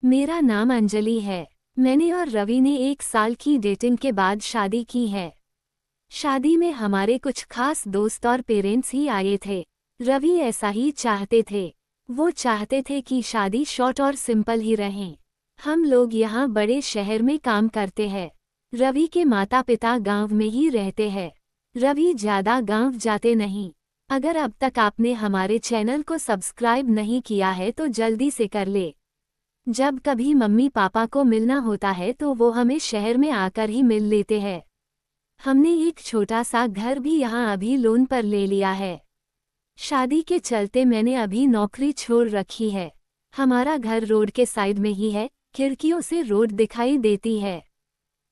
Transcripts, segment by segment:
मेरा नाम अंजलि है। मैंने और रवि ने 1 साल की डेटिंग के बाद शादी की है। शादी में हमारे कुछ खास दोस्त और पेरेंट्स ही आए थे। रवि ऐसा ही चाहते थे। वो चाहते थे कि शादी शॉर्ट और सिंपल ही रहे। हम लोग यहाँ बड़े शहर में काम करते हैं। रवि के माता पिता गांव में ही रहते हैं। रवि ज्यादा गांव जाते नहीं। अगर अब तक आपने हमारे चैनल को सब्सक्राइब नहीं किया है तो जल्दी से कर ले। जब कभी मम्मी पापा को मिलना होता है तो वो हमें शहर में आकर ही मिल लेते हैं। हमने एक छोटा सा घर भी यहाँ अभी लोन पर ले लिया है। शादी के चलते मैंने अभी नौकरी छोड़ रखी है। हमारा घर रोड के साइड में ही है, खिड़कियों से रोड दिखाई देती है।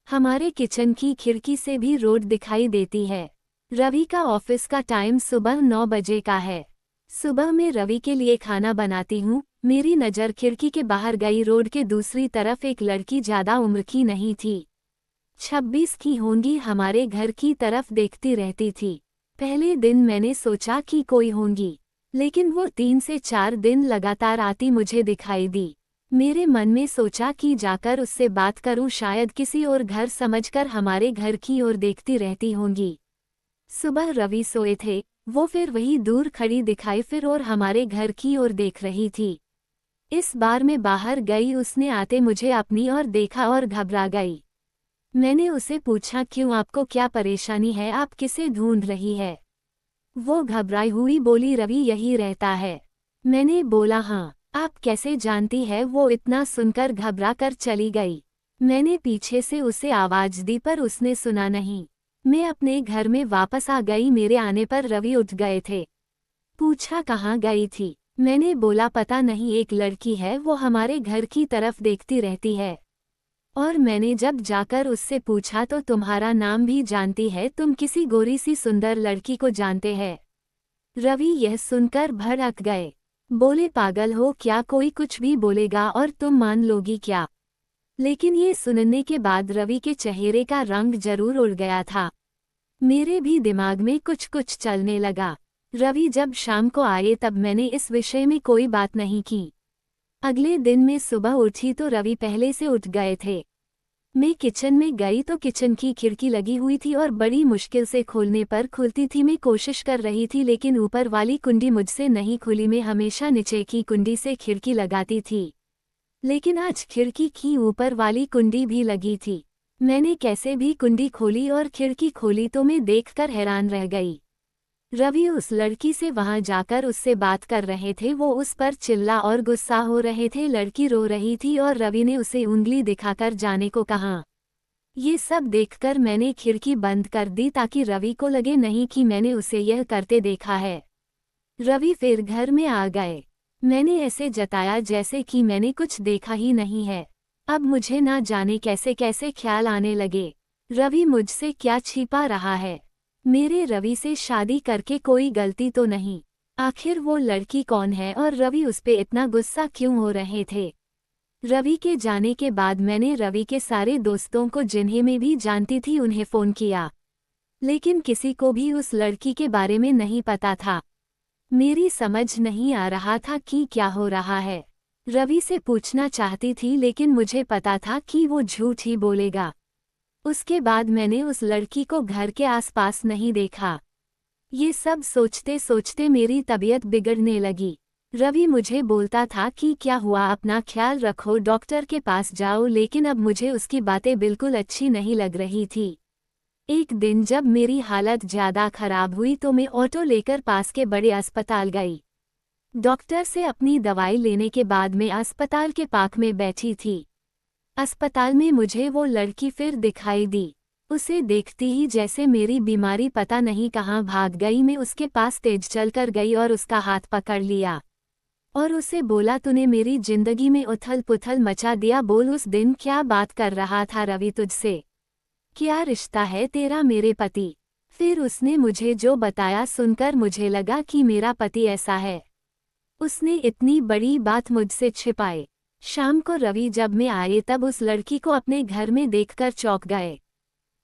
हमारे किचन की खिड़की से भी रोड दिखाई देती है। रवि का ऑफिस का टाइम सुबह 9 बजे का है। सुबह में रवि के लिए खाना बनाती हूँ। मेरी नज़र खिड़की के बाहर गई। रोड के दूसरी तरफ एक लड़की ज़्यादा उम्र की नहीं थी, 26 की होंगी, हमारे घर की तरफ देखती रहती थी। पहले दिन मैंने सोचा कि कोई होंगी, लेकिन वो 3 से 4 दिन लगातार आती मुझे दिखाई दी। मेरे मन में सोचा कि जाकर उससे बात करूं, शायद किसी और घर समझकर हमारे घर की ओर देखती रहती होंगी। सुबह रवि सोए थे, वो फिर वही दूर खड़ी दिखाई फिर और हमारे घर की ओर देख रही थी। इस बार मैं बाहर गई, उसने आते मुझे अपनी ओर देखा और घबरा गई। मैंने उसे पूछा, क्यों, आपको क्या परेशानी है, आप किसे ढूंढ रही है? वो घबराई हुई बोली, रवि यही रहता है। मैंने बोला, हाँ, आप कैसे जानती है? वो इतना सुनकर घबरा कर चली गई। मैंने पीछे से उसे आवाज दी पर उसने सुना नहीं। मैं अपने घर में वापस आ गई। मेरे आने पर रवि उठ गए थे। पूछा, कहाँ गई थी? मैंने बोला, पता नहीं, एक लड़की है, वो हमारे घर की तरफ देखती रहती है। और मैंने जब जाकर उससे पूछा तो तुम्हारा नाम भी जानती है, तुम किसी गोरी सी सुंदर लड़की को जानते हैं। रवि यह सुनकर भड़क गए। बोले, पागल हो क्या? कोई कुछ भी बोलेगा और तुम मान लोगी क्या? लेकिन ये सुनने के बाद रवि के चेहरे का रंग जरूर उड़ गया था। मेरे भी दिमाग में कुछ कुछ चलने लगा। रवि जब शाम को आए तब मैंने इस विषय में कोई बात नहीं की। अगले दिन मैं सुबह उठी तो रवि पहले से उठ गए थे। मैं किचन में गई तो किचन की खिड़की लगी हुई थी और बड़ी मुश्किल से खोलने पर खुलती थी। मैं कोशिश कर रही थी लेकिन ऊपर वाली कुंडी मुझसे नहीं खुली। मैं हमेशा नीचे की कुंडी से खिड़की लगाती थी, लेकिन आज खिड़की की ऊपर वाली कुंडी भी लगी थी। मैंने कैसे भी कुंडी खोली और खिड़की खोली तो मैं देखकर हैरान रह गई। रवि उस लड़की से वहां जाकर उससे बात कर रहे थे। वो उस पर चिल्ला और गुस्सा हो रहे थे। लड़की रो रही थी और रवि ने उसे उंगली दिखाकर जाने को कहा। ये सब देखकर मैंने खिड़की बंद कर दी ताकि रवि को लगे नहीं कि मैंने उसे यह करते देखा है। रवि फिर घर में आ गए। मैंने ऐसे जताया जैसे कि मैंने कुछ देखा ही नहीं है। अब मुझे ना जाने कैसे कैसे ख्याल आने लगे। रवि मुझसे क्या छिपा रहा है? मेरे रवि से शादी करके कोई गलती तो नहीं? आखिर वो लड़की कौन है और रवि उस पे इतना गुस्सा क्यों हो रहे थे? रवि के जाने के बाद मैंने रवि के सारे दोस्तों को, जिन्हें मैं भी जानती थी, उन्हें फ़ोन किया, लेकिन किसी को भी उस लड़की के बारे में नहीं पता था। मेरी समझ नहीं आ रहा था कि क्या हो रहा है। रवि से पूछना चाहती थी लेकिन मुझे पता था कि वो झूठ ही बोलेगा। उसके बाद मैंने उस लड़की को घर के आसपास नहीं देखा। ये सब सोचते सोचते मेरी तबीयत बिगड़ने लगी। रवि मुझे बोलता था कि क्या हुआ, अपना ख्याल रखो, डॉक्टर के पास जाओ, लेकिन अब मुझे उसकी बातें बिल्कुल अच्छी नहीं लग रही थी। एक दिन जब मेरी हालत ज़्यादा खराब हुई तो मैं ऑटो लेकर पास के बड़े अस्पताल गई। डॉक्टर से अपनी दवाई लेने के बाद मैं अस्पताल के पार्क में बैठी थी। अस्पताल में मुझे वो लड़की फिर दिखाई दी। उसे देखती ही जैसे मेरी बीमारी पता नहीं कहाँ भाग गई। मैं उसके पास तेज चलकर गई और उसका हाथ पकड़ लिया और उसे बोला, तूने मेरी जिंदगी में उथल पुथल मचा दिया। बोल, उस दिन क्या बात कर रहा था रवि तुझसे? क्या रिश्ता है तेरा मेरे पति? फिर उसने मुझे जो बताया सुनकर मुझे लगा कि मेरा पति ऐसा है। उसने इतनी बड़ी बात मुझसे छिपाई। शाम को रवि जब मैं आए तब उस लड़की को अपने घर में देखकर चौंक गए।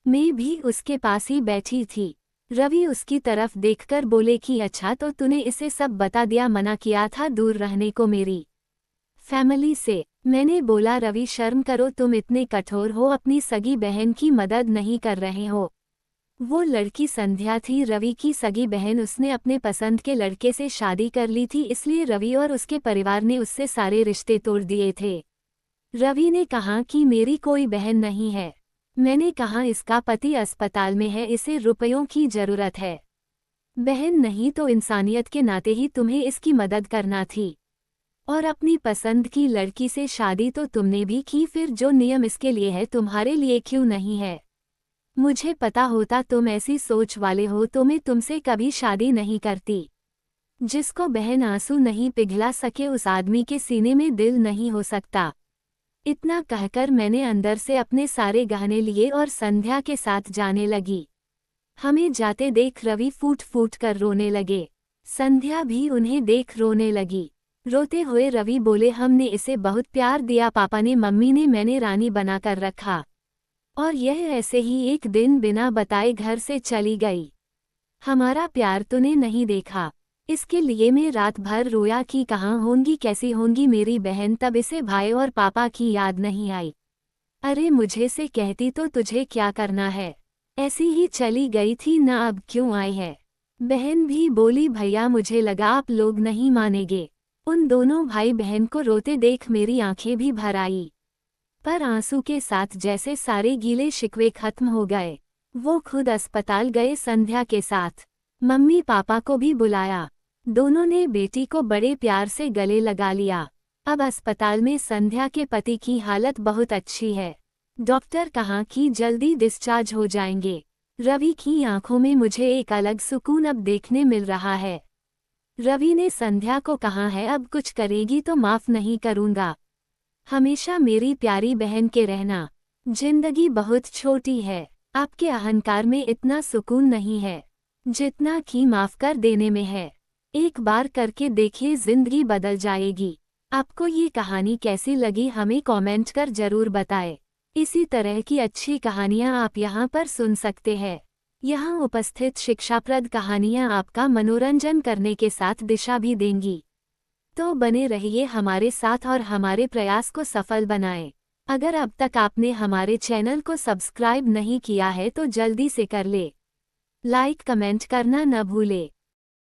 मैं भी उसके पास ही बैठी थी। रवि उसकी तरफ देखकर बोले कि अच्छा, तो तूने इसे सब बता दिया, मना किया था दूर रहने को मेरी। फैमिली से। मैंने बोला रवि शर्म करो, तुम इतने कठोर हो, अपनी सगी बहन की मदद नहीं कर रहे हो। वो लड़की संध्या थी, रवि की सगी बहन। उसने अपने पसंद के लड़के से शादी कर ली थी, इसलिए रवि और उसके परिवार ने उससे सारे रिश्ते तोड़ दिए थे। रवि ने कहा कि मेरी कोई बहन नहीं है। मैंने कहा इसका पति अस्पताल में है, इसे रुपयों की जरूरत है। बहन नहीं तो इंसानियत के नाते ही तुम्हें इसकी मदद करना थी। और अपनी पसंद की लड़की से शादी तो तुमने भी की, फिर जो नियम इसके लिए है तुम्हारे लिए क्यों नहीं है? मुझे पता होता तुम ऐसी सोच वाले हो तो मैं तुमसे कभी शादी नहीं करती। जिसको बहन आंसू नहीं पिघला सके उस आदमी के सीने में दिल नहीं हो सकता। इतना कहकर मैंने अंदर से अपने सारे गहने लिए और संध्या के साथ जाने लगी। हमें जाते देख रवि फूट फूट कर रोने लगे। संध्या भी उन्हें देख रोने लगी। रोते हुए रवि बोले, हमने इसे बहुत प्यार दिया, पापा ने, मम्मी ने, मैंने रानी बनाकर रखा, और यह ऐसे ही एक दिन बिना बताए घर से चली गई। हमारा प्यार तूने नहीं देखा, इसके लिए मैं रात भर रोया कि कहाँ होंगी, कैसी होंगी मेरी बहन। तब इसे भाई और पापा की याद नहीं आई। अरे मुझे से कहती तो तुझे क्या करना है, ऐसी ही चली गई थी ना, अब क्यों आई है? बहन भी बोली, भैया मुझे लगा आप लोग नहीं मानेंगे। उन दोनों भाई बहन को रोते देख मेरी आंखें भी भर आई, पर आंसू के साथ जैसे सारे गीले शिकवे खत्म हो गए। वो खुद अस्पताल गए संध्या के साथ। मम्मी पापा को भी बुलाया। दोनों ने बेटी को बड़े प्यार से गले लगा लिया। अब अस्पताल में संध्या के पति की हालत बहुत अच्छी है। डॉक्टर कहा कि जल्दी डिस्चार्ज हो जाएंगे। रवि की आंखों में मुझे एक अलग सुकून अब देखने मिल रहा है। रवि ने संध्या को कहा है, अब कुछ करेगी तो माफ नहीं करूंगा, हमेशा मेरी प्यारी बहन के रहना। जिंदगी बहुत छोटी है, आपके अहंकार में इतना सुकून नहीं है जितना कि माफ कर देने में है। एक बार करके देखिए, जिंदगी बदल जाएगी। आपको ये कहानी कैसी लगी हमें कमेंट कर जरूर बताएं। इसी तरह की अच्छी कहानियाँ आप यहाँ पर सुन सकते हैं। यहाँ उपस्थित शिक्षाप्रद कहानियाँ आपका मनोरंजन करने के साथ दिशा भी देंगी। तो बने रहिए हमारे साथ और हमारे प्रयास को सफल बनाएं। अगर अब तक आपने हमारे चैनल को सब्सक्राइब नहीं किया है तो जल्दी से कर ले। लाइक कमेंट करना न भूले।